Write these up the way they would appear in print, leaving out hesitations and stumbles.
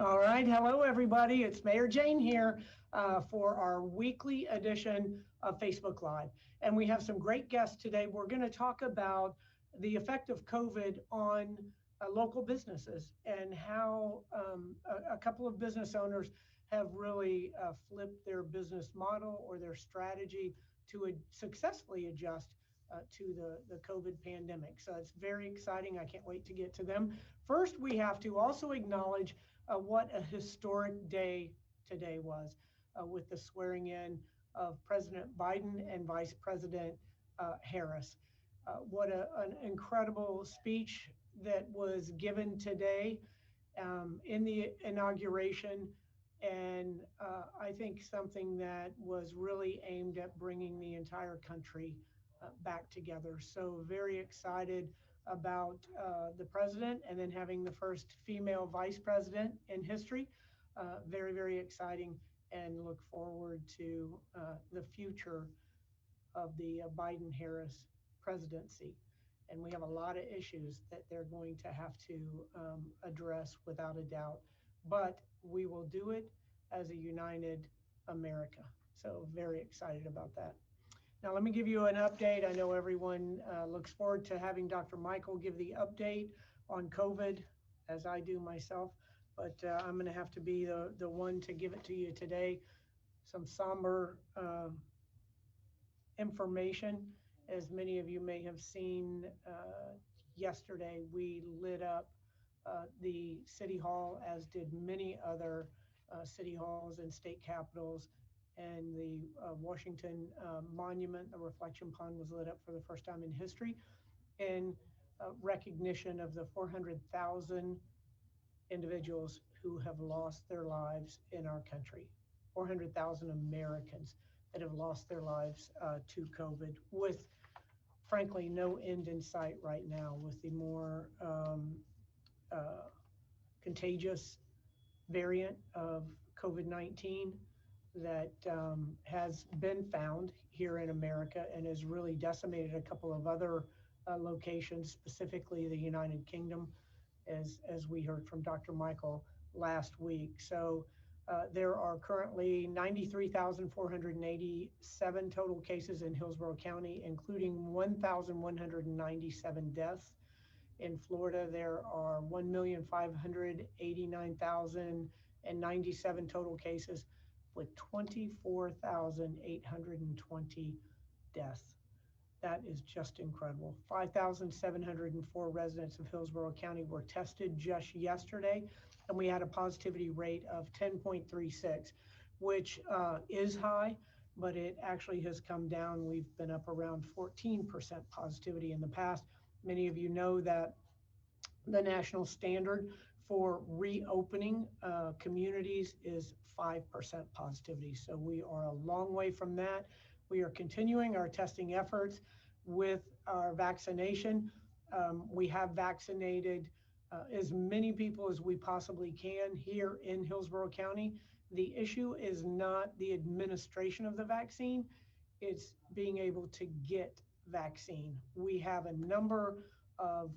All right, hello everybody. It's Mayor Jane here for our weekly edition of Facebook Live. And we have some great guests today. We're going to talk about the effect of COVID on local businesses and how a couple of business owners have really flipped their business model or their strategy to successfully adjust to the COVID pandemic. So it's very exciting. I can't wait to get to them. First, we have to also acknowledge what a historic day today was with the swearing in of President Biden and Vice President Harris. What an incredible speech that was given today in the inauguration. And I think something that was really aimed at bringing the entire country back together. So very excited about the president and then having the first female vice president in history. Very, very exciting, and look forward to the future of the Biden-Harris presidency. And we have a lot of issues that they're going to have to address without a doubt, but we will do it as a united America. So very excited about that. Now, let me give you an update. I know everyone looks forward to having Dr. Michael give the update on COVID, as I do myself, but I'm going to have to be the one to give it to you today. Some somber information. As many of you may have seen yesterday, we lit up the City Hall, as did many other city halls and state capitals. And the Washington Monument, the reflection pond, was lit up for the first time in history in recognition of the 400,000 individuals who have lost their lives in our country. 400,000 Americans that have lost their lives to COVID, with frankly no end in sight right now, with the more contagious variant of COVID-19 that has been found here in America and has really decimated a couple of other locations, specifically the United Kingdom, as we heard from Dr. Michael last week. So there are currently 93,487 total cases in Hillsborough County, including 1,197 deaths. In Florida, there are 1,589,097 total cases, with 24,820 deaths. That is just incredible. 5,704 residents of Hillsborough County were tested just yesterday, and we had a positivity rate of 10.36, which is high, but it actually has come down. We've been up around 14% positivity in the past. Many of you know that the national standard for reopening communities is 5% positivity. So we are a long way from that. We are continuing our testing efforts with our vaccination. We have vaccinated as many people as we possibly can here in Hillsborough County. The issue is not the administration of the vaccine, it's being able to get vaccine. We have a number of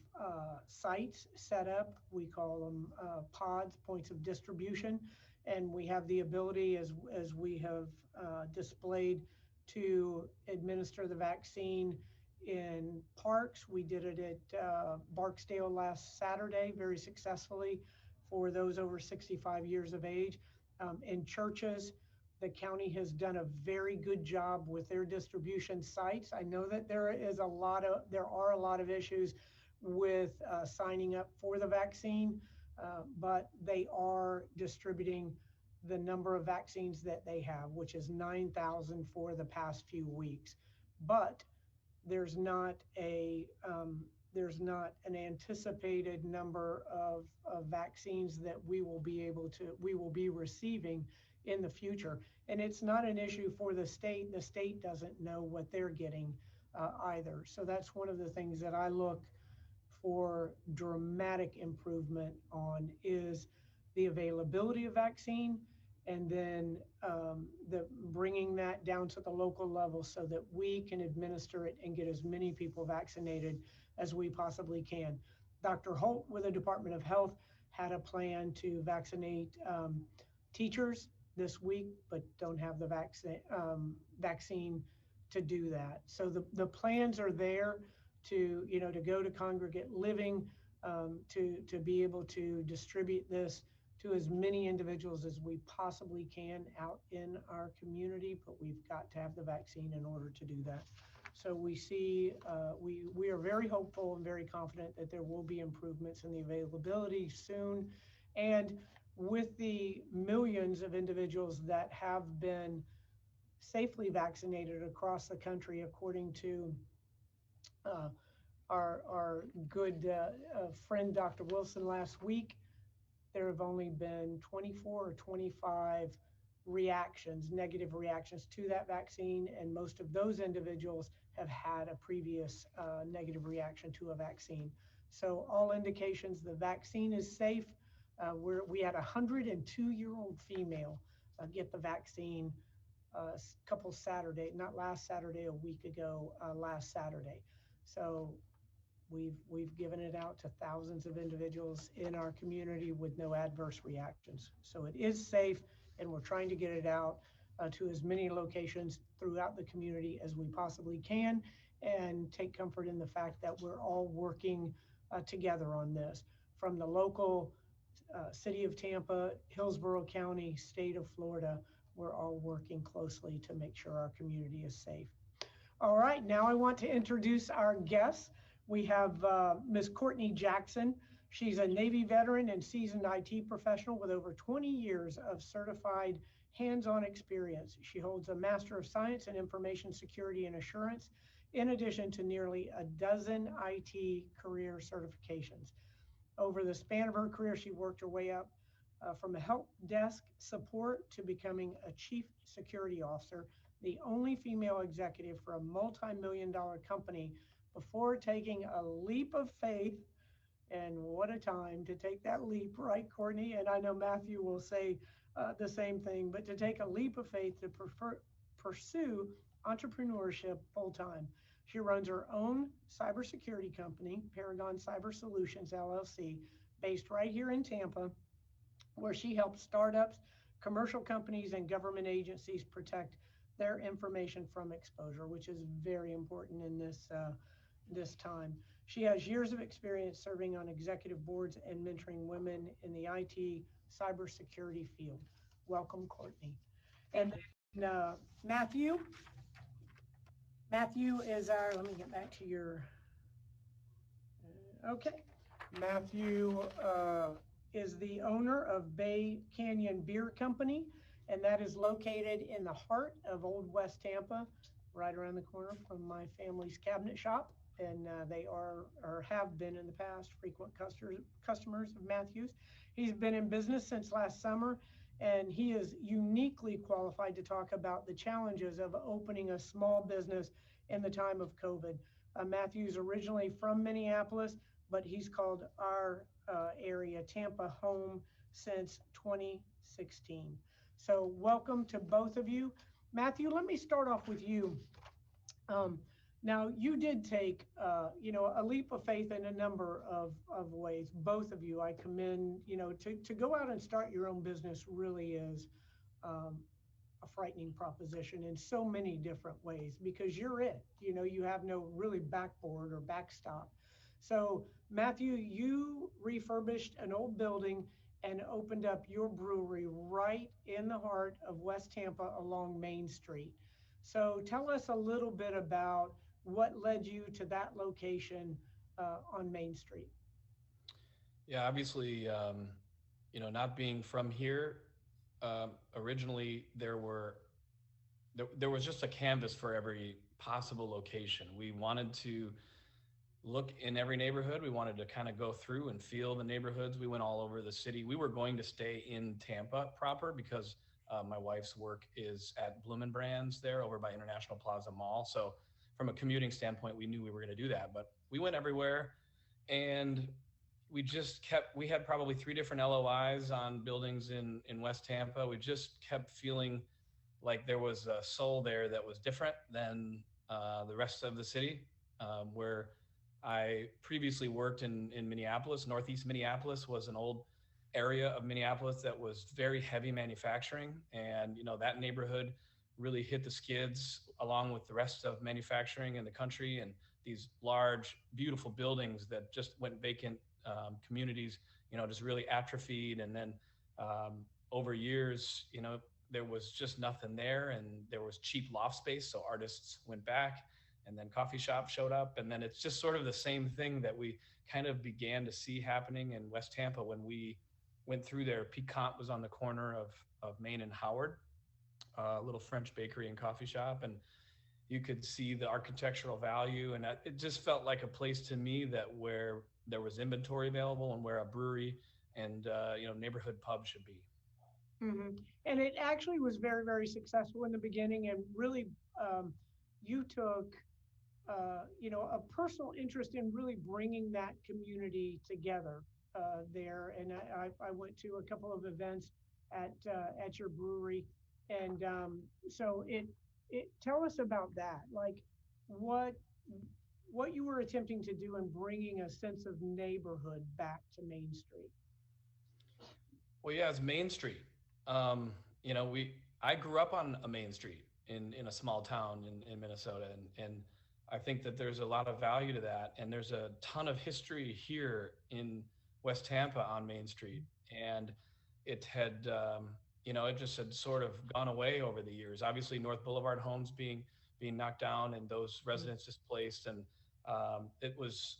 sites set up. We call them pods, points of distribution, and we have the ability, as we have displayed, to administer the vaccine in parks. We did it at Barksdale last Saturday very successfully for those over 65 years of age. In churches, the county has done a very good job with their distribution sites. I know that there are a lot of issues with signing up for the vaccine, but they are distributing the number of vaccines that they have, which is 9,000 for the past few weeks. But there's not an anticipated number of vaccines that we will be receiving in the future. And it's not an issue for the state. The state doesn't know what they're getting either. So that's one of the things that I look for dramatic improvement on, is the availability of vaccine, and then the bringing that down to the local level so that we can administer it and get as many people vaccinated as we possibly can. Dr. Holt with the Department of Health had a plan to vaccinate teachers this week, but don't have the vaccine to do that. So the plans are there to, to go to congregate living, to be able to distribute this to as many individuals as we possibly can out in our community, but we've got to have the vaccine in order to do that. So we see, we are very hopeful and very confident that there will be improvements in the availability soon. And with the millions of individuals that have been safely vaccinated across the country, according to our good friend Dr. Wilson last week, there have only been 24 or 25 reactions, negative reactions to that vaccine, and most of those individuals have had a previous negative reaction to a vaccine. So all indications the vaccine is safe. We had a 102-year-old female get the vaccine couple Saturday, not last Saturday, a week ago, last Saturday. So we've given it out to thousands of individuals in our community with no adverse reactions. So it is safe, and we're trying to get it out to as many locations throughout the community as we possibly can, and take comfort in the fact that we're all working together on this, from the local city of Tampa, Hillsborough County, state of Florida. We're all working closely to make sure our community is safe. All right, now I want to introduce our guests. We have Ms. Courtney Jackson. She's a Navy veteran and seasoned IT professional with over 20 years of certified hands-on experience. She holds a Master of Science in Information Security and Assurance, in addition to nearly a dozen IT career certifications. Over the span of her career, she worked her way up from a help desk support to becoming a chief security officer, the only female executive for a multi-million-dollar company, before taking a leap of faith. And what a time to take that leap, right, Courtney? And I know Matthew will say the same thing, but to take a leap of faith to pursue entrepreneurship full-time. She runs her own cybersecurity company, Paragon Cyber Solutions, LLC, based right here in Tampa, where she helps startups, commercial companies, and government agencies protect their information from exposure, which is very important in this time. She has years of experience serving on executive boards and mentoring women in the IT cybersecurity field. Welcome, Courtney. And Matthew is our, let me get back to your, okay. Matthew is the owner of Bay Canyon Beer Company, and that is located in the heart of Old West Tampa, right around the corner from my family's cabinet shop. And they are, or have been in the past, frequent customers of Matthew's. He's been in business since last summer, and he is uniquely qualified to talk about the challenges of opening a small business in the time of COVID. Matthew's originally from Minneapolis, but he's called our area, Tampa, home since 2016. So welcome to both of you. Matthew, let me start off with you. Now, you did take, a leap of faith in a number of ways. Both of you, I commend, to go out and start your own business really is a frightening proposition in so many different ways, because you're it. You have no really backboard or backstop. So, Matthew, you refurbished an old building and opened up your brewery right in the heart of West Tampa along Main Street. So tell us a little bit about what led you to that location on Main Street. Yeah, obviously, not being from here, originally there was just a canvas for every possible location. We wanted to look in every neighborhood. We wanted to kind of go through and feel the neighborhoods. We went all over the city. We were going to stay in Tampa proper because my wife's work is at Bloomin' Brands there over by International Plaza Mall. So from a commuting standpoint, we knew we were going to do that, but we went everywhere, and we had probably 3 different LOIs on buildings in West Tampa. We just kept feeling like there was a soul there that was different than the rest of the city, where I previously worked in Minneapolis. Northeast Minneapolis was an old area of Minneapolis that was very heavy manufacturing. And, that neighborhood really hit the skids along with the rest of manufacturing in the country. And these large, beautiful buildings that just went vacant, communities, just really atrophied. And then over years, there was just nothing there, and there was cheap loft space. So artists went back, and then coffee shops showed up. And then it's just sort of the same thing that we kind of began to see happening in West Tampa when we went through there. Piquant was on the corner of Main and Howard, a little French bakery and coffee shop. And you could see the architectural value. And it just felt like a place to me that where there was inventory available and where a brewery and, neighborhood pub should be. Mm-hmm. And it actually was very, very successful in the beginning. And really, you took, a personal interest in really bringing that community together there. And I went to a couple of events at your brewery. And so it tell us about that, like what you were attempting to do in bringing a sense of neighborhood back to Main Street. Well, yeah, it's Main Street. I grew up on a Main Street in a small town in Minnesota, and I think that there's a lot of value to that. And there's a ton of history here in West Tampa on Main Street, and it had, it just had sort of gone away over the years. Obviously, North Boulevard homes being knocked down and those residents displaced, and it was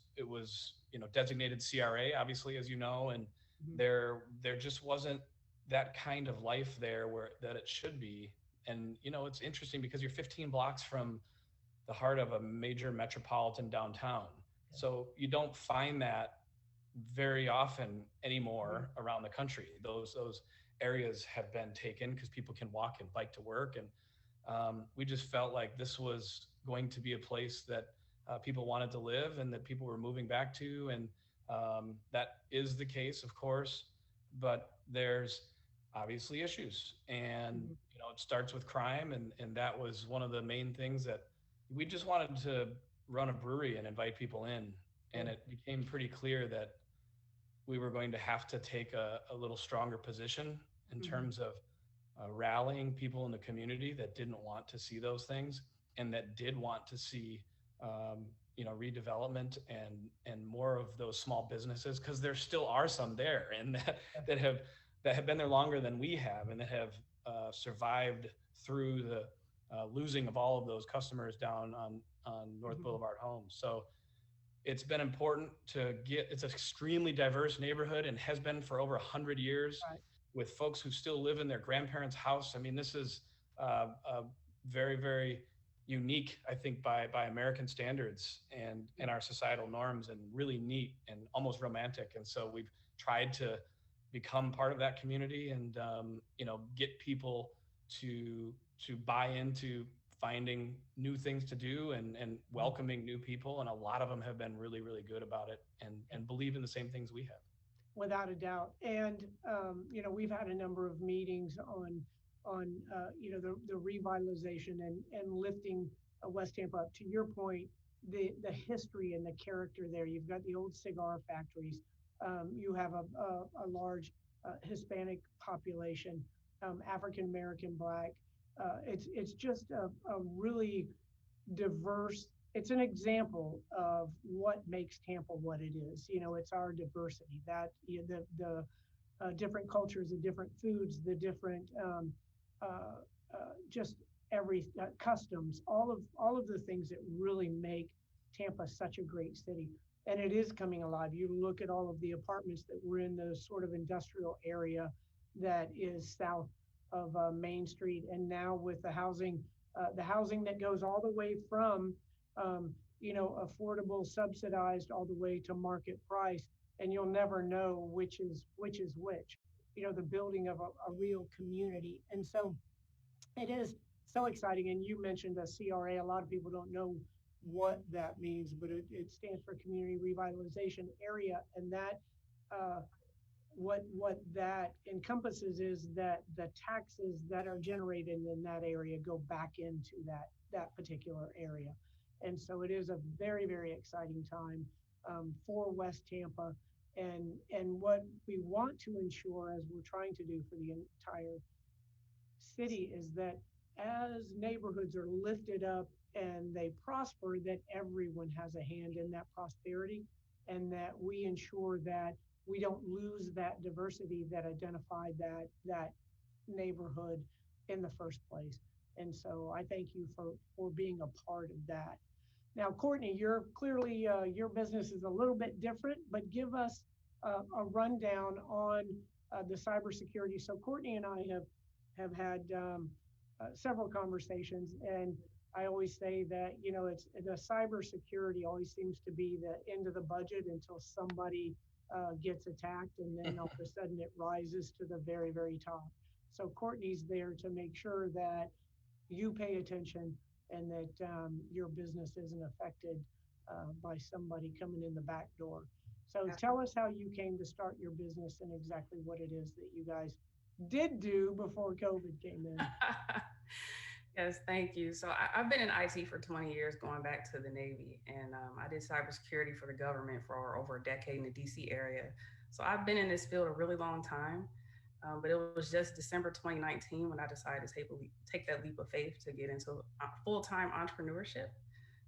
designated CRA, obviously, as you know, and there just wasn't that kind of life there that it should be. And it's interesting because you're 15 blocks from the heart of a major metropolitan downtown, so you don't find that very often anymore around the country. Those areas have been taken because people can walk and bike to work, and we just felt like this was going to be a place that people wanted to live and that people were moving back to. And that is the case, of course, but there's obviously issues, and it starts with crime, and that was one of the main things that we just wanted to run a brewery and invite people in. And it became pretty clear that we were going to have to take a little stronger position in terms of rallying people in the community that didn't want to see those things and that did want to see redevelopment and more of those small businesses, because there still are some there, and that have been there longer than we have, and that have survived through the losing of all of those customers down on North Boulevard homes. So it's been important it's an extremely diverse neighborhood and has been for over 100 years, right, with folks who still live in their grandparents' house. I mean, this is very, very unique, I think, by American standards and our societal norms, and really neat and almost romantic. And so we've tried to become part of that community and, get people to buy into finding new things to do and welcoming new people. And a lot of them have been really, really good about it and believe in the same things we have. Without a doubt. And, we've had a number of meetings on the revitalization and lifting West Tampa up. To your point, the history and the character there. You've got the old cigar factories. You have a large Hispanic population, African American, Black. It's just a really diverse. It's an example of what makes Tampa what it is. It's our diversity, that the different cultures, the different foods, the different just every customs, all of the things that really make Tampa such a great city. And it is coming alive. You look at all of the apartments that were in the sort of industrial area that is south of Main Street, and now with the housing that goes all the way from affordable, subsidized, all the way to market price, and you'll never know which is which. The building of a real community. And so it is so exciting. And you mentioned a CRA. A lot of people don't know what that means, but it stands for Community Revitalization Area, and that what that encompasses is that the taxes that are generated in that area go back into that particular area. And so it is a very, very exciting time for West Tampa. And what we want to ensure, as we're trying to do for the entire city, is that as neighborhoods are lifted up and they prosper, that everyone has a hand in that prosperity, and that we ensure that we don't lose that diversity that identified that neighborhood in the first place. And so I thank you for being a part of that. Now, Courtney, you're clearly your business is a little bit different, but give us a rundown on the cybersecurity. So Courtney and I have had several conversations, and I always say that it's the cybersecurity always seems to be the end of the budget until somebody gets attacked, and then all of a sudden it rises to the very, very top. So Courtney's there to make sure that you pay attention and that your business isn't affected by somebody coming in the back door. So tell us how you came to start your business and exactly what it is that you guys did do before COVID came in. Yes, thank you. So I've been in IT for 20 years, going back to the Navy, and I did cybersecurity for the government for over a decade in the DC area. So I've been in this field a really long time, but it was just December 2019 when I decided to take that leap of faith to get into full-time entrepreneurship.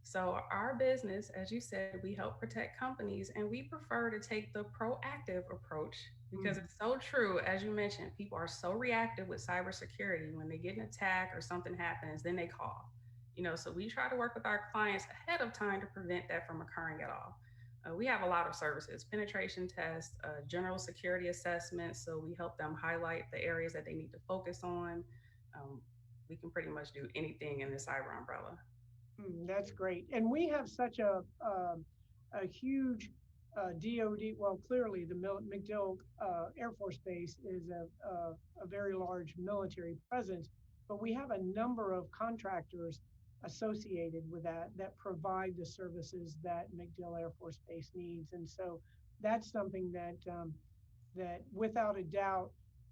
So our business, as you said, we help protect companies, and we prefer to take the proactive approach because it's so true. As you mentioned, people are so reactive with cybersecurity. When they get an attack or something happens, then they call. So we try to work with our clients ahead of time to prevent that from occurring at all. We have a lot of services, penetration tests, general security assessments. So we help them highlight the areas that they need to focus on. We can pretty much do anything in the cyber umbrella. That's great. And we have such a huge DoD. Well, clearly the MacDill Air Force Base is a very large military presence, but we have a number of contractors associated with that provide the services that MacDill Air Force Base needs. And so that's something that without a doubt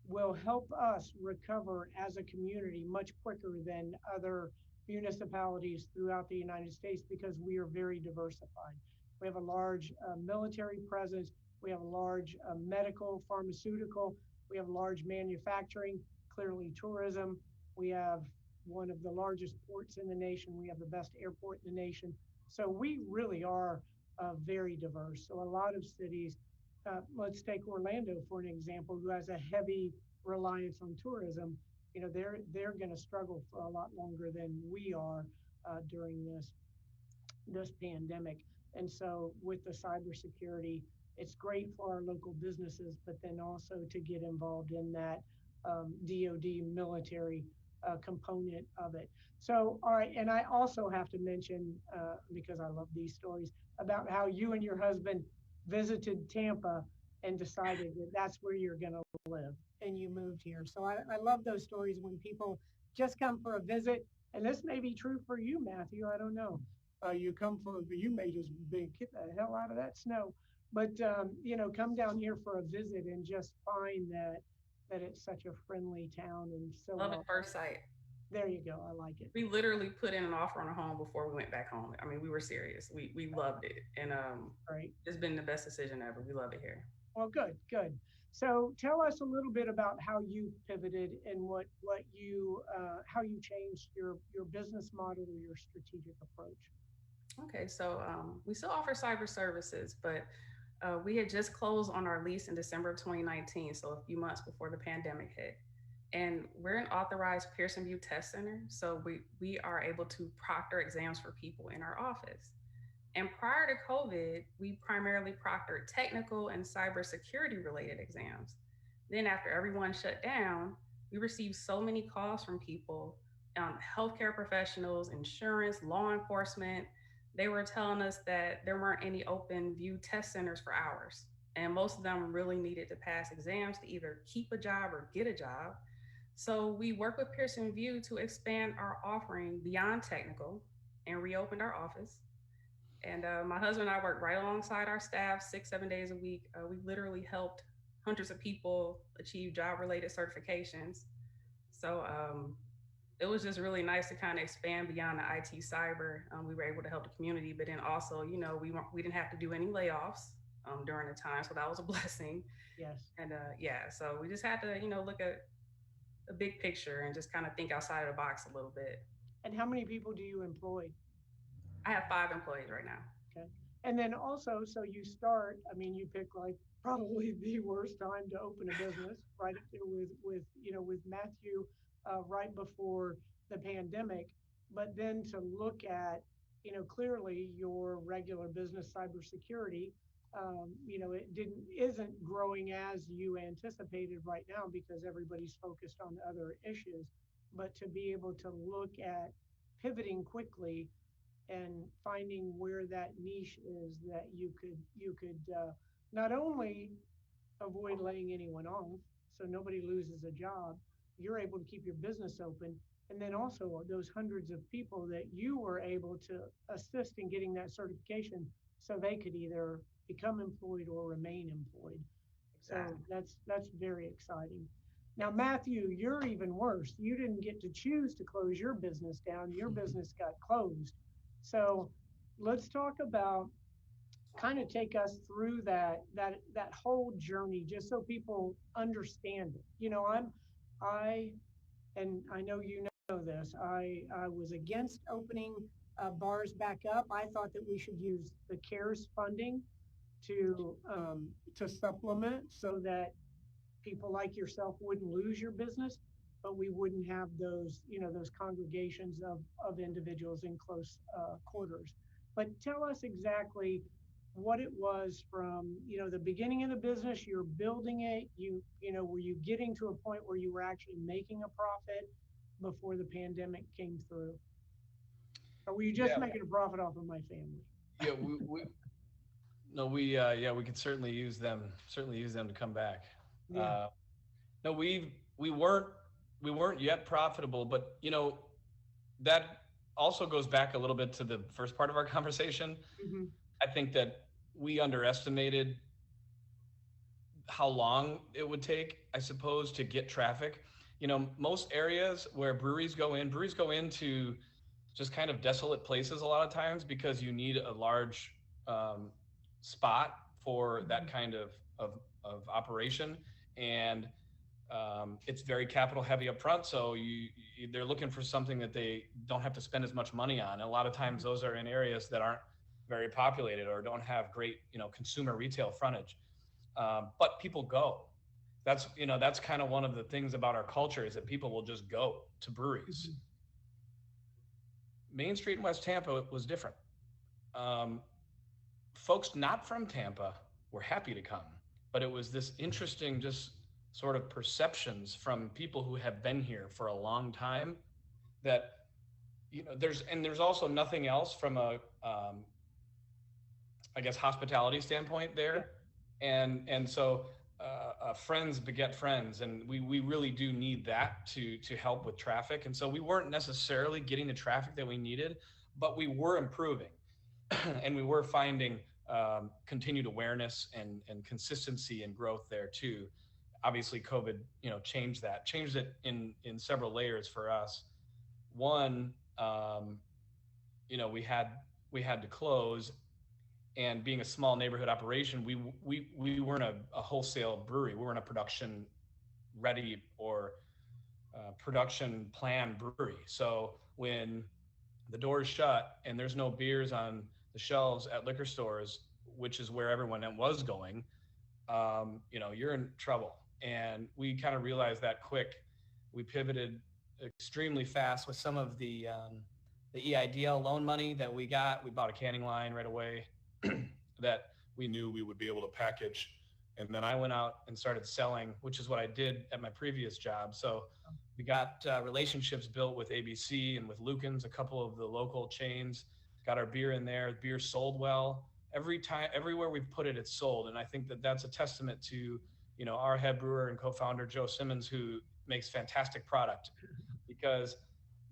will help us recover as a community much quicker than other municipalities throughout the United States, because we are very diversified. We have a large military presence. We have a large medical, pharmaceutical. We have large manufacturing, clearly tourism. We have one of the largest ports in the nation. We have the best airport in the nation. So we really are very diverse. So a lot of cities, let's take Orlando for an example, who has a heavy reliance on tourism. They're going to struggle for a lot longer than we are during this pandemic. And so with the cybersecurity, it's great for our local businesses, but then also to get involved in that DoD military component of it. So, all right, and I also have to mention, because I love these stories, about how you and your husband visited Tampa and decided that that's where you're going to live, and you moved here. So I love those stories when people just come for a visit, and this may be true for you, Matthew, I don't know. You may just get the hell out of that snow, but come down here for a visit and just find that it's such a friendly town and so love at first sight. There you go. I like it. We literally put in an offer on a home before we went back home. I mean, we were serious. We loved it, and right. It's been the best decision ever. We love it here. Well, good. So tell us a little bit about how you pivoted and how you changed your business model or your strategic approach. Okay, so we still offer cyber services, but we had just closed on our lease in December of 2019, so a few months before the pandemic hit. And we're an authorized Pearson VUE test center, so we are able to proctor exams for people in our office. And prior to COVID, we primarily proctored technical and cybersecurity related exams. Then after everyone shut down, we received so many calls from people, healthcare professionals, insurance, law enforcement. They were telling us that there weren't any open VUE test centers for ours. And most of them really needed to pass exams to either keep a job or get a job. So we worked with Pearson VUE to expand our offering beyond technical and reopened our office. And my husband and I worked right alongside our staff 6-7 days a week. We literally helped hundreds of people achieve job-related certifications. So it was just really nice to kind of expand beyond the IT cyber. We were able to help the community, but then also, we didn't have to do any layoffs. during the time. So that was a blessing. Yes. And yeah, so we just had to, look at the big picture and just kind of think outside of the box a little bit. And how many people do you employ? I have 5 employees right now. Okay. And then also, so you start, I mean, you pick like probably the worst time to open a business, right up there with Matthew, right before the pandemic. But then to look at, clearly your regular business cybersecurity, isn't growing as you anticipated right now because everybody's focused on other issues. But to be able to look at pivoting quickly and finding where that niche is that you could not only avoid laying anyone off, so nobody loses a job, you're able to keep your business open, and then also those hundreds of people that you were able to assist in getting that certification, so they could either become employed or remain employed. Exactly. So that's very exciting. Now, Matthew, you're even worse. You didn't get to choose to close your business down. Your business got closed. So let's talk about, kind of take us through that whole journey, just so people understand it. And I know this. I was against opening bars back up. I thought that we should use the CARES funding to supplement, so that people like yourself wouldn't lose your business, but we wouldn't have those congregations of individuals in close quarters. But tell us exactly what it was from, the beginning of the business. You're building it. Were you getting to a point where you were actually making a profit before the pandemic came through? Or were you just making a profit off of my family? Yeah, we could certainly use them to come back. Yeah. No, we weren't yet profitable, but that also goes back a little bit to the first part of our conversation. Mm-hmm. I think that we underestimated how long it would take, I suppose, to get traffic. Most areas where breweries go into just kind of desolate places a lot of times, because you need a large spot for that kind of operation. And it's very capital heavy up front. So they're looking for something that they don't have to spend as much money on. And a lot of times those are in areas that aren't very populated or don't have great, consumer retail frontage. But people go. That's kind of one of the things about our culture, is that people will just go to breweries. Mm-hmm. Main Street in West Tampa was different. Folks not from Tampa were happy to come, but it was this interesting, just sort of perceptions from people who have been here for a long time, that there's also nothing else from a I guess hospitality standpoint there. Yeah. And so friends beget friends, and we really do need that to help with traffic. And so we weren't necessarily getting the traffic that we needed, but we were improving and we were finding continued awareness and consistency and growth there too. Obviously COVID, changed it in several layers for us. One, we had to close, and being a small neighborhood operation, we weren't a wholesale brewery. We weren't a production ready or production plan brewery. So when the doors shut and there's no beers on the shelves at liquor stores, which is where everyone was going, you're in trouble. And we kind of realized that quick. We pivoted extremely fast with some of the EIDL loan money that we got. We bought a canning line right away that we knew we would be able to package. And then I went out and started selling, which is what I did at my previous job. So we got relationships built with ABC and with Lucan's, a couple of the local chains, got our beer in there. Beer sold well. Everywhere we've put it, it's sold. And I think that that's a testament to, our head brewer and co-founder, Joe Simmons, who makes fantastic product. Because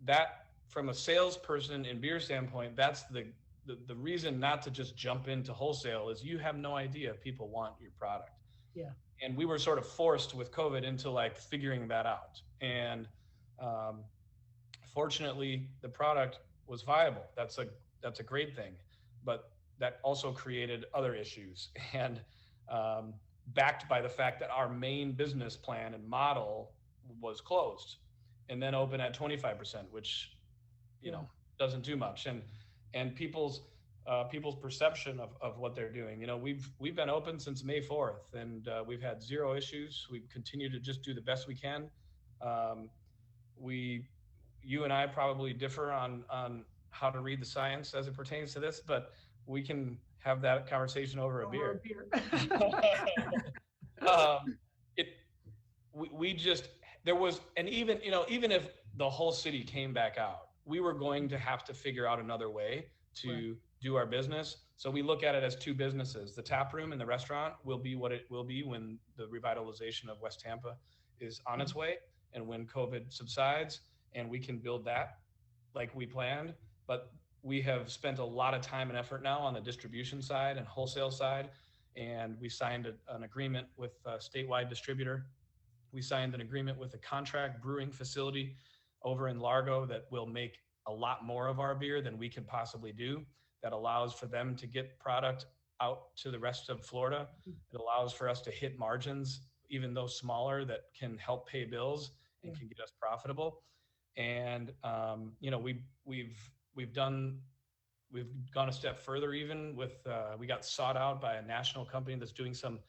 that, from a salesperson and beer standpoint, that's the reason not to just jump into wholesale, is you have no idea if people want your product. Yeah. And we were sort of forced with COVID into figuring that out. And fortunately, the product was viable. That's a great thing. But that also created other issues. And backed by the fact that our main business plan and model was closed and then open at 25%, which, you know, doesn't do much. And people's perception of what they're doing. You know, we've been open since May 4th, and we've had zero issues. We continue to just do the best we can. You and I probably differ on how to read the science as it pertains to this, but we can have that conversation over a beer. We just, there was, and even, you know, even if the whole city came back out, we were going to have to figure out another way to do our business. So we look at it as two businesses. The tap room and the restaurant will be what it will be when the revitalization of West Tampa is on its way, and when COVID subsides, and we can build that like we planned. But we have spent a lot of time and effort now on the distribution side and wholesale side. And we signed an agreement with a statewide distributor. We signed an agreement with a contract brewing facility over in Largo that will make a lot more of our beer than we can possibly do. That allows for them to get product out to the rest of Florida. It allows for us to hit margins, even though smaller, that can help pay bills and can get us profitable. And you know, we've gone a step further, even with we got sought out by a national company that's doing some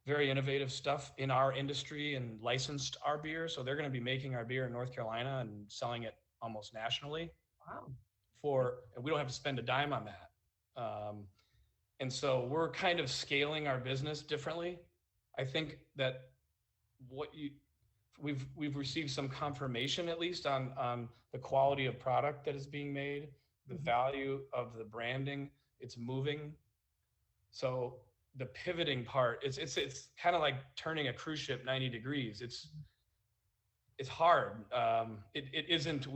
very innovative stuff in our industry and licensed our beer. So they're going to be making our beer in North Carolina and selling it almost nationally. Wow. And we don't have to spend a dime on that. And so we're kind of scaling our business differently. I think that we've received some confirmation, at least on the quality of product that is being made, the value of the branding, it's moving. So the pivoting part, it's kind of like turning a cruise ship 90 degrees. It's hard. It isn't,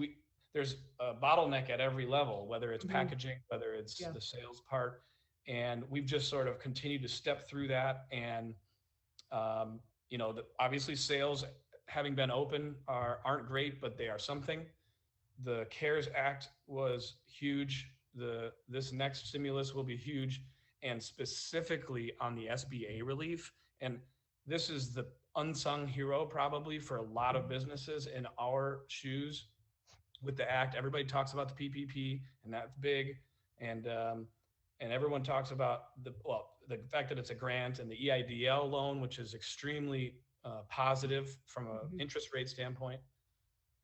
there's a bottleneck at every level, whether it's packaging, whether it's the sales part. And we've just sort of continued to step through that. And, you know, obviously sales, having been open, aren't great, but they are something. The CARES Act was huge. This next stimulus will be huge, and specifically on the SBA relief. And this is the unsung hero probably for a lot of businesses in our shoes. With the act, everybody talks about the PPP, and that's big. And everyone talks about the fact that it's a grant, and the EIDL loan, which is extremely positive from an interest rate standpoint.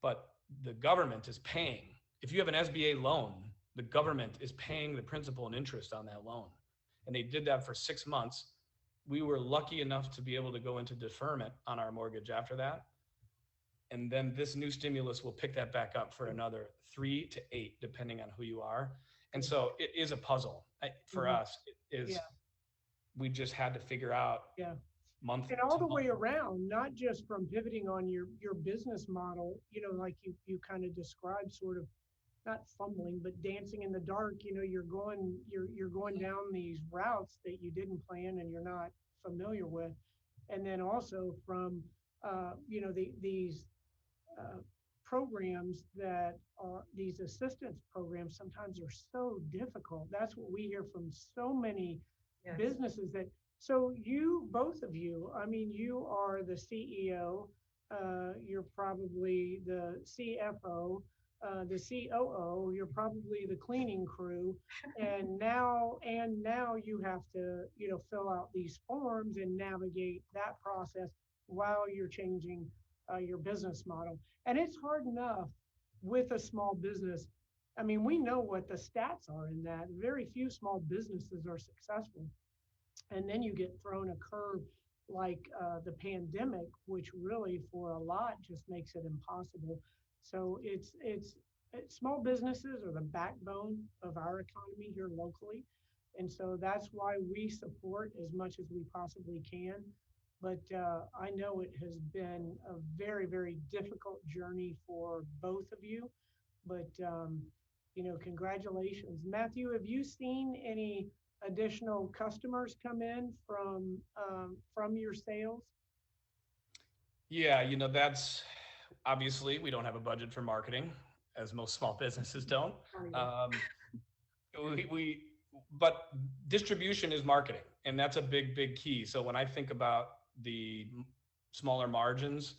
But the government is paying. If you have an SBA loan, the government is paying the principal and interest on that loan. And they did that for 6 months. We were lucky enough to be able to go into deferment on our mortgage after that. And then this new stimulus will pick that back up for another 3 to 8, depending on who you are. And so it is a puzzle for us. It is, we just had to figure out month and all the way around, not just from pivoting on your business model, you know, like you kind of described, sort of not fumbling, but dancing in the dark. You know, you're going down these routes that you didn't plan and you're not familiar with. And then also from you know, these programs that are these assistance programs sometimes are so difficult. That's what we hear from so many businesses. That so you, both of you, I mean, you are the CEO, you're probably the CFO, the COO, you're probably the cleaning crew, and now you have to, you know, fill out these forms and navigate that process while you're changing your business model. And it's hard enough with a small business. I mean, we know what the stats are in that. Very few small businesses are successful. And then you get thrown a curve like the pandemic, which really for a lot just makes it impossible. So it's small businesses are the backbone of our economy here locally. And so that's why we support as much as we possibly can. But I know it has been a very, very difficult journey for both of you. But, you know, congratulations. Matthew, have you seen any additional customers come in from your sales? Yeah, you know, that's obviously we don't have a budget for marketing, as most small businesses don't. but distribution is marketing, and that's a big key. So when I think about the smaller margins,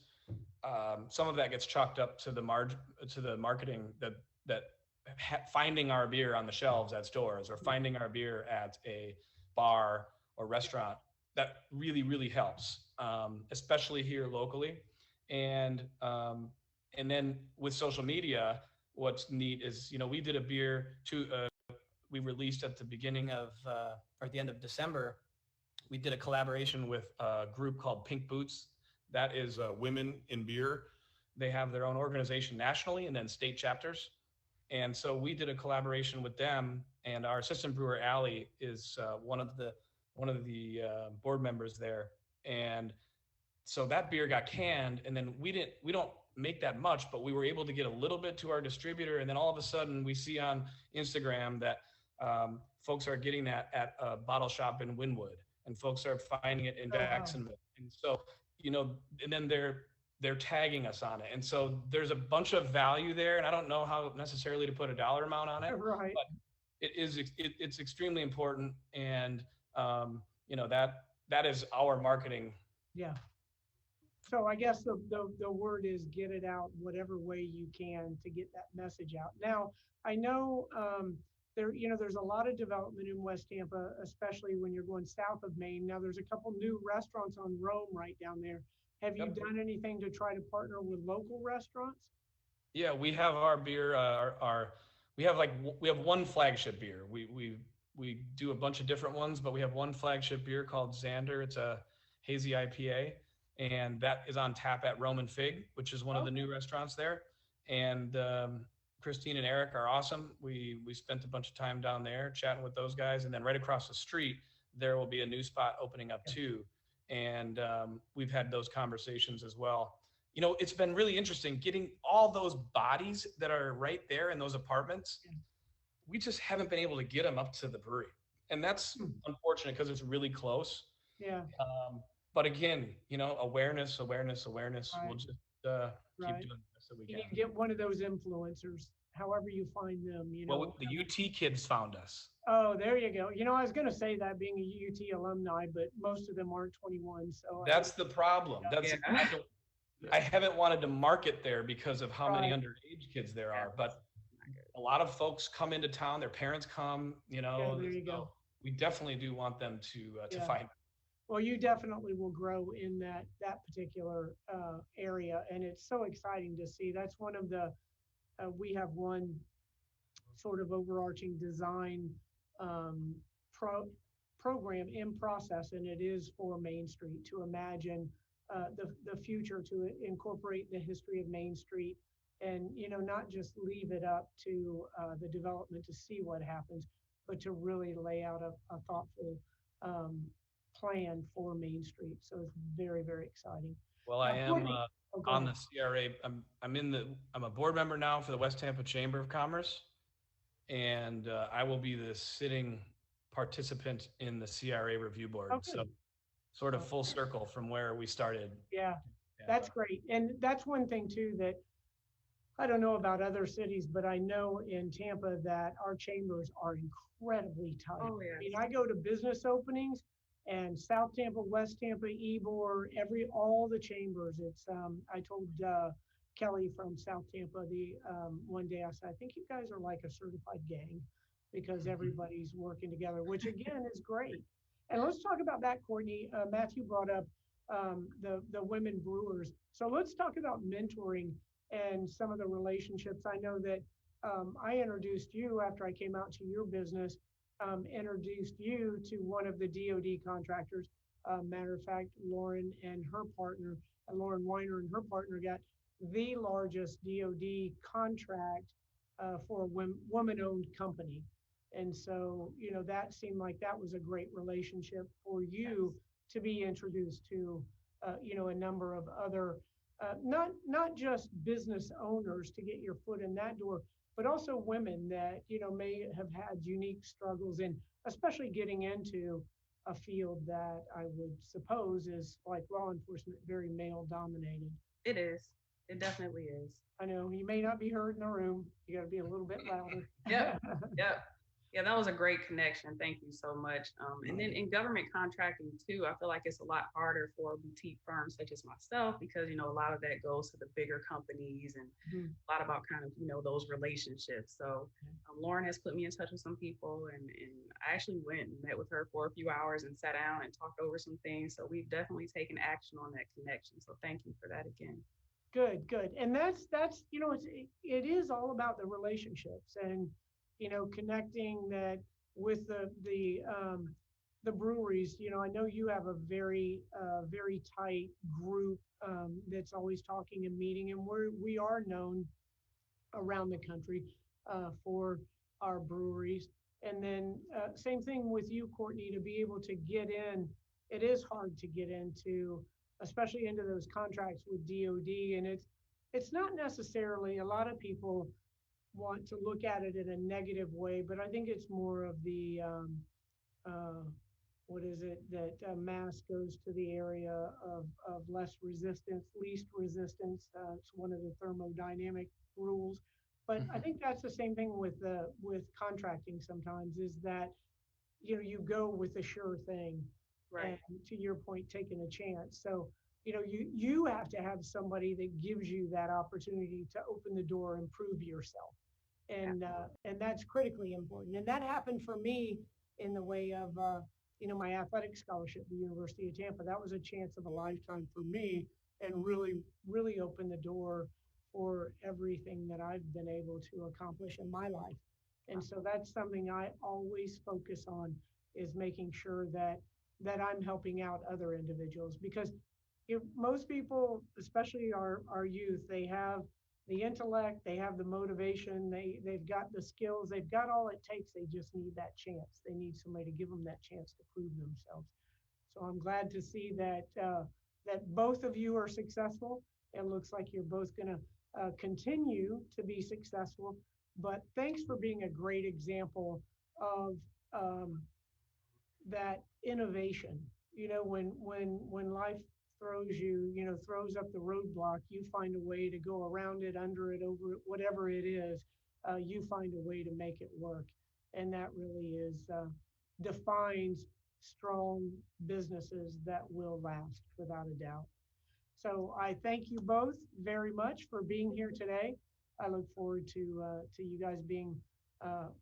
some of that gets chalked up to the marketing that finding our beer on the shelves at stores or finding our beer at a bar or restaurant. That really helps, especially here locally. And then with social media, what's neat is, we did a beer we released at the beginning of, or at the end of December. We did a collaboration with a group called Pink Boots. That is women in beer. They have their own organization nationally and then state chapters. And so we did a collaboration with them, and our assistant brewer, Allie, is one of the board members there. And so that beer got canned, and then we don't make that much, but we were able to get a little bit to our distributor. And then all of a sudden we see on Instagram that folks are getting that at a bottle shop in Wynwood, and folks are finding it in Jacksonville. And so, and then they're tagging us on it. And so there's a bunch of value there, and I don't know how necessarily to put a dollar amount on it, Right. but it's extremely important. And, that is our marketing. Yeah. So I guess the word is get it out whatever way you can to get that message out. Now, I know there's a lot of development in West Tampa, especially when you're going south of Maine. Now there's a couple new restaurants on Rome right down there. Have you done anything to try to partner with local restaurants? Yeah, we have our beer, we have one flagship beer. We do a bunch of different ones, but we have one flagship beer called Xander. It's a hazy IPA, and that is on tap at Roman Fig, which is one of the new restaurants there. And Christine and Eric are awesome. We spent a bunch of time down there chatting with those guys, and then right across the street there will be a new spot opening up too. And we've had those conversations as well. It's been really interesting getting all those bodies that are right there in those apartments. We just haven't been able to get them up to the brewery, and that's unfortunate because it's really close. Yeah. But again, awareness. Right. We'll just keep doing the best that we can. You need to get one of those influencers, however you find them. Well, the UT kids found us. Oh, there you go. I was going to say that being a UT alumni, but most of them aren't 21. So that's the problem. I haven't wanted to market there because of how many underage kids there are, but a lot of folks come into town, their parents come, there you go. We definitely do want them to find. Well, you definitely will grow in that particular area, and it's so exciting to see. That's one of the, we have one sort of overarching design program in process, and it is for Main Street, to imagine the future, to incorporate the history of Main Street, and not just leave it up to the development to see what happens, but to really lay out a thoughtful plan for Main Street. So it's very, very exciting. Well, I am on the CRA. I'm a board member now for the West Tampa Chamber of Commerce, and I will be the sitting participant in the CRA review board. So sort of full circle from where we started. Yeah, that's great. And that's one thing too that I don't know about other cities, but I know in Tampa that our chambers are incredibly tight. Oh, yes. I mean, I go to business openings, and South Tampa, West Tampa, Ybor, all the chambers. It's I told Kelly from South Tampa one day, I said, I think you guys are like a certified gang because everybody's working together, which again is great. And let's talk about that, Courtney. Matthew brought up the women brewers. So let's talk about mentoring and some of the relationships. I know that I introduced you after I came out to your business, introduced you to one of the DoD contractors. Matter of fact, Lauren Weiner and her partner got the largest DoD contract for a woman-owned company. And so, that seemed like that was a great relationship for you to be introduced to, a number of other, not just business owners to get your foot in that door, but also women that, may have had unique struggles in, especially getting into a field that I would suppose is like law enforcement, very male dominated. It is. It definitely is. I know you may not be heard in the room. You got to be a little bit louder. Yeah. Yeah, that was a great connection. Thank you so much. And then in government contracting too, I feel like it's a lot harder for boutique firms such as myself because a lot of that goes to the bigger companies and Mhm. a lot about kind of those relationships. So Lauren has put me in touch with some people, and I actually went and met with her for a few hours and sat down and talked over some things. So we've definitely taken action on that connection. So thank you for that again. Good, good. And that's it is all about the relationships and connecting that with the breweries. I know you have a very tight group that's always talking and meeting, and we are known around the country for our breweries. And then same thing with you, Courtney, to be able to get in. It is hard to get into, especially into those contracts with DoD, and it's not necessarily, a lot of people want to look at it in a negative way, but I think it's more of the uh, what is it, that mass goes to the area of less resistance, least resistance. It's one of the thermodynamic rules. But I Mhm. think that's the same thing with contracting sometimes, is that you go with the sure thing, Right. and to your point, taking a chance. So you have to have somebody that gives you that opportunity to open the door and prove yourself, and that's critically important. And that happened for me in the way of my athletic scholarship at the University of Tampa. That was a chance of a lifetime for me, and really opened the door for everything that I've been able to accomplish in my life. And so that's something I always focus on, is making sure that I'm helping out other individuals, because if most people, especially our youth, they have the intellect, they have the motivation, they've got the skills, they've got all it takes. They just need that chance. They need somebody to give them that chance to prove themselves. So I'm glad to see that both of you are successful. It looks like you're both going to continue to be successful. But thanks for being a great example of um, that innovation. When life throws up the roadblock, you find a way to go around it, under it, over it, whatever it is. You find a way to make it work, and that really is defines strong businesses that will last, without a doubt. So I thank you both very much for being here today. I look forward to you guys being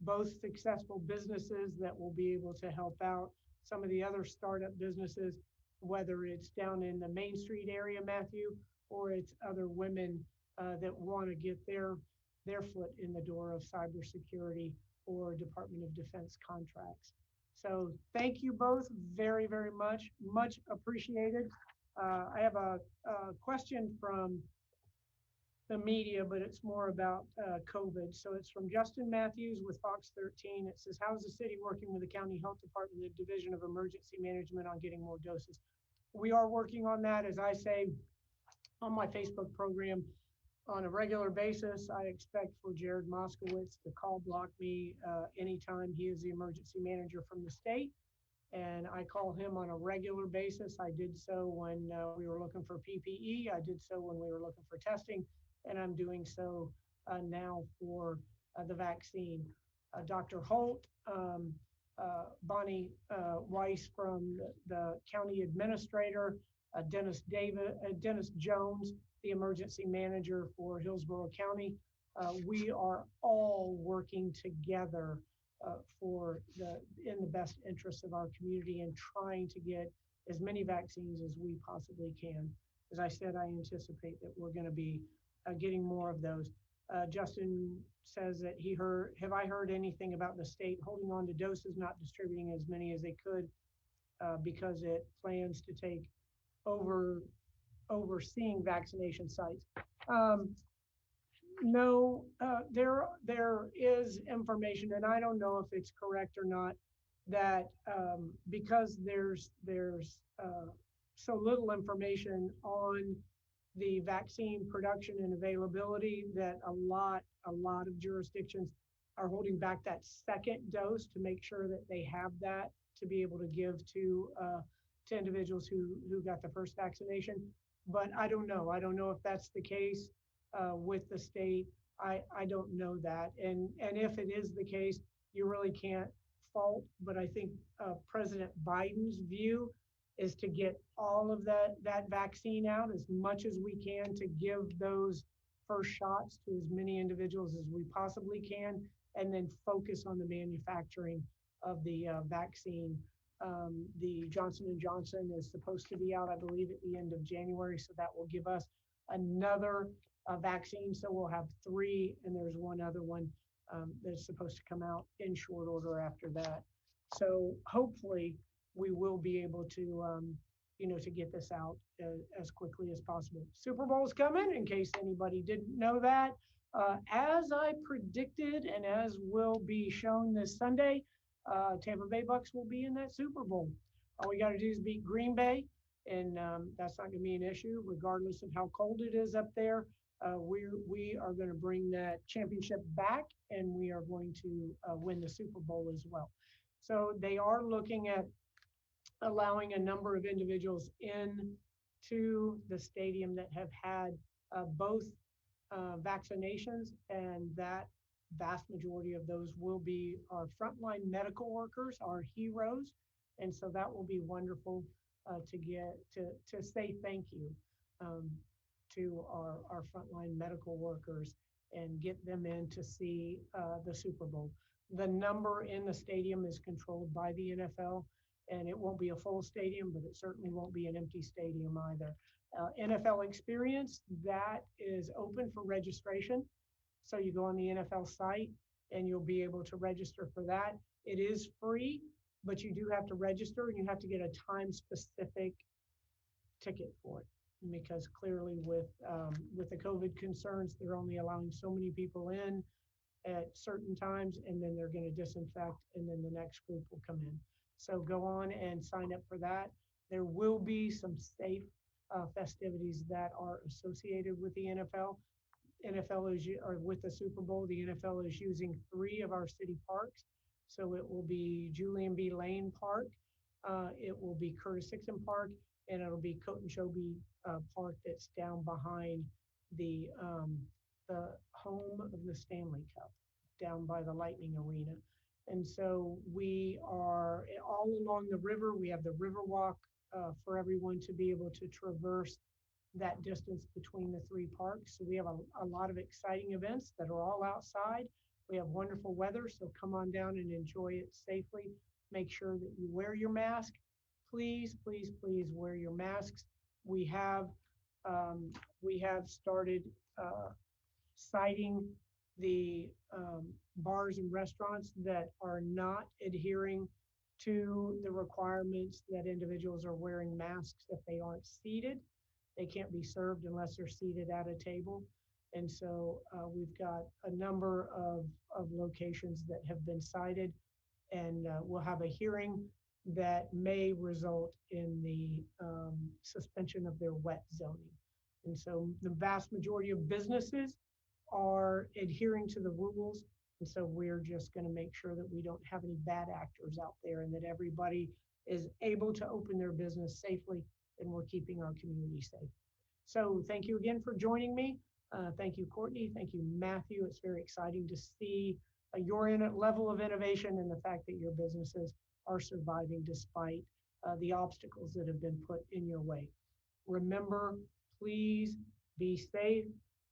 both successful businesses that will be able to help out some of the other startup businesses, whether it's down in the Main Street area, Matthew, or it's other women that want to get their foot in the door of cybersecurity or Department of Defense contracts. So thank you both very, very much. Much appreciated. I have a question from the media, but it's more about COVID. So it's from Justin Matthews with Fox 13. It says, how is the city working with the county health department, the Division of Emergency Management, on getting more doses? We are working on that, as I say on my Facebook program on a regular basis. I expect for Jared Moskowitz to call block me anytime. He is the emergency manager from the state, and I call him on a regular basis. I did so when we were looking for PPE. I did so when we were looking for testing, and I'm doing so now for the vaccine. Dr. Holt, Bonnie Weiss from the county administrator, Dennis Jones, the emergency manager for Hillsborough County. We are all working together in the best interests of our community, and trying to get as many vaccines as we possibly can. As I said, I anticipate that we're going to be getting more of those. Justin says that have I heard anything about the state holding on to doses, not distributing as many as they could because it plans to take overseeing vaccination sites? No, there is information, and I don't know if it's correct or not, that because there's so little information on the vaccine production and availability, that a lot of jurisdictions are holding back that second dose to make sure that they have that to be able to give to individuals who got the first vaccination. But I don't know. I don't know if that's the case with the state. I don't know that. And if it is the case, you really can't fault. But I think President Biden's view is to get all of that vaccine out as much as we can to give those first shots to as many individuals as we possibly can, and then focus on the manufacturing of the vaccine. The Johnson & Johnson is supposed to be out, I believe, at the end of January, so that will give us another vaccine. So we'll have 3, and there's one other one that's supposed to come out in short order after that. So hopefully we will be able to, to get this out as quickly as possible. Super Bowl's coming, in case anybody didn't know that. As I predicted, and as will be shown this Sunday, Tampa Bay Bucks will be in that Super Bowl. All we got to do is beat Green Bay, and that's not going to be an issue, regardless of how cold it is up there. We are going to bring that championship back, and we are going to win the Super Bowl as well. So they are looking at allowing a number of individuals into the stadium that have had both vaccinations, and that vast majority of those will be our frontline medical workers, our heroes. And so that will be wonderful to say thank you to our frontline medical workers and get them in to see the Super Bowl. The number in the stadium is controlled by the NFL, and it won't be a full stadium, but it certainly won't be an empty stadium either. NFL Experience, that is open for registration. So you go on the NFL site and you'll be able to register for that. It is free, but you do have to register, and you have to get a time-specific ticket for it, because clearly with the COVID concerns, they're only allowing so many people in at certain times, and then they're going to disinfect, and then the next group will come in. So go on and sign up for that. There will be some safe festivities that are associated with the NFL. Or with the Super Bowl, the NFL is using 3 of our city parks. So it will be Julian B. Lane Park, it will be Curtis Sixon Park, and it'll be Cotonchobee Park that's down behind the home of the Stanley Cup, down by the Lightning Arena. And so we are all along the river. We have the river walk for everyone to be able to traverse that distance between the 3 parks. So we have a lot of exciting events that are all outside. We have wonderful weather, so come on down and enjoy it safely. Make sure that you wear your mask. Please, please, please wear your masks. We have started citing the bars and restaurants that are not adhering to the requirements that individuals are wearing masks if they aren't seated. They can't be served unless they're seated at a table. And so we've got a number of locations that have been cited, and we'll have a hearing that may result in the suspension of their wet zoning. And so the vast majority of businesses are adhering to the rules. And so we're just going to make sure that we don't have any bad actors out there, and that everybody is able to open their business safely, and we're keeping our community safe. So thank you again for joining me. Thank you, Courtney. Thank you, Matthew. It's very exciting to see your level of innovation, and the fact that your businesses are surviving despite the obstacles that have been put in your way. Remember, please be safe,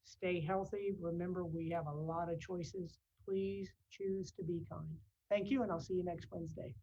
stay healthy. Remember, we have a lot of choices. Please choose to be kind. Thank you, and I'll see you next Wednesday.